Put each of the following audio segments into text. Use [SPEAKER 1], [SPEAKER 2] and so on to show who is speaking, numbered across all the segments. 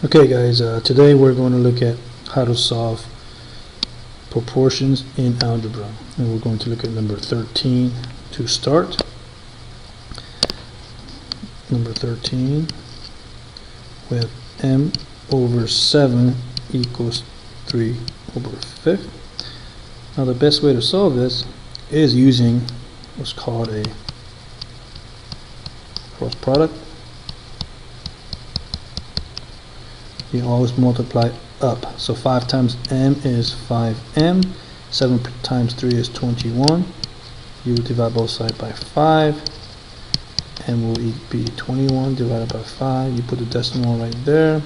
[SPEAKER 1] Okay guys, today we're going to look at how to solve proportions in algebra, and we're going to look at number 13 to start. Number 13, we have m over 7 equals 3 over 5. Now the best way to solve this is using what's called a cross product. You always multiply up. So 5 times m is 5m, 7 times 3 is 21. You divide both sides by 5, and will be 21 divided by 5. You put the decimal right there,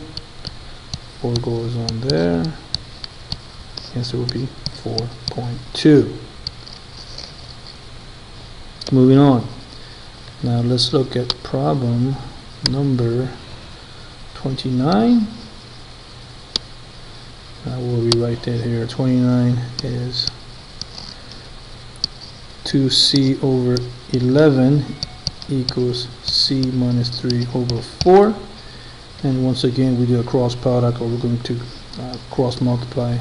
[SPEAKER 1] 4 goes on there, the answer will be 4.2. Moving on. Now let's look at problem number 29. Now we'll rewrite that here. 29 is 2c over 11 equals c minus 3 over 4. And once again we do a cross product, or we're going to cross multiply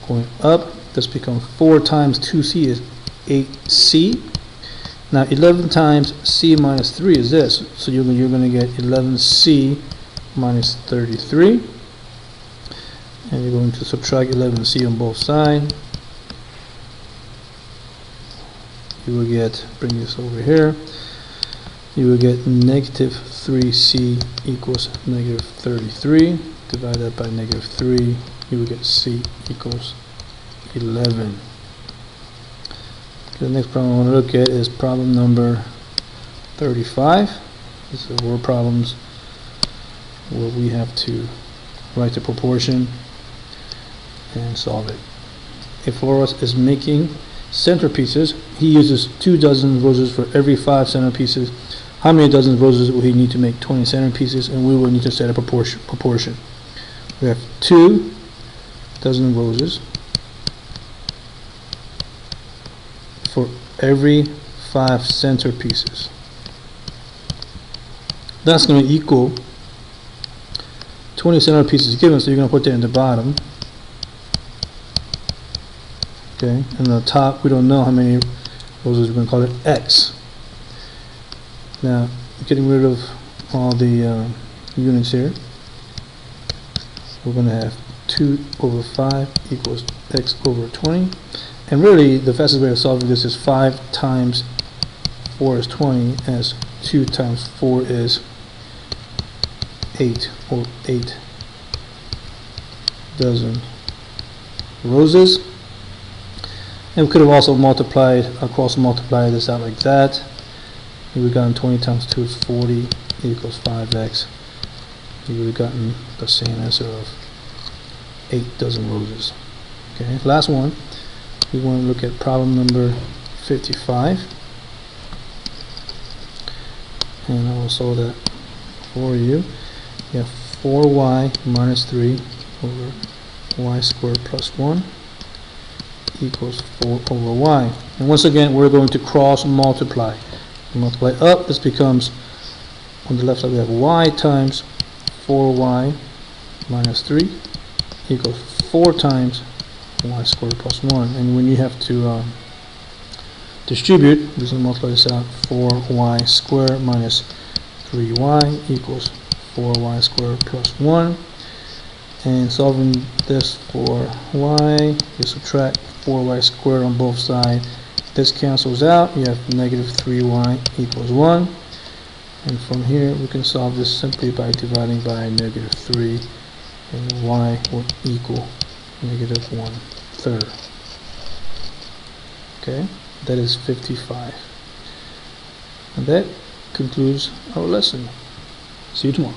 [SPEAKER 1] going up. This becomes 4 times 2c is 8c. Now 11 times c minus 3 is this, so you're going to get 11c minus 33. And you're going to subtract 11c on both sides. You will get, bring this over here, you will get negative 3c equals negative 33. Divide that by negative 3, you will get c equals 11. The next problem I want to look at is problem number 35. These are word problems where we have to write the proportion and solve it. If Flores is making centerpieces, he uses 2 dozen roses for every 5 centerpieces. How many dozen roses will he need to make 20 centerpieces? And we will need to set a proportion. We have 2 dozen roses for every 5 centerpieces. That's going to equal 20 centerpieces given, so you're going to put that in the bottom. Okay, and the top, we don't know how many roses, we're going to call it x. Now, getting rid of all the units here, we're going to have 2 over 5 equals x over 20. And really, the fastest way of solving this is 5 times 4 is 20, as 2 times 4 is 8, or 8 dozen roses. And we could have also multiplied, cross multiplied this out like that. We would have gotten 20 times 2 is 40 equals 5x. You would have gotten the same answer of 8 dozen roses. Okay, last one. We want to look at problem number 55. And I will solve that for you. You have 4y minus 3 over y squared plus 1 equals 4 over y. And once again, we're going to cross multiply. Multiply up, this becomes, on the left side we have y times 4y minus 3 equals 4 times y squared plus 1. And when you have to distribute, we're going to multiply this out. 4y squared minus 3y equals 4y squared plus 1. And solving this for y, you subtract 4y squared on both sides. This cancels out. You have negative 3y equals 1. And from here we can solve this simply by dividing by negative 3, and y will equal negative 1/3. Okay, that is 55. And that concludes our lesson. See you tomorrow.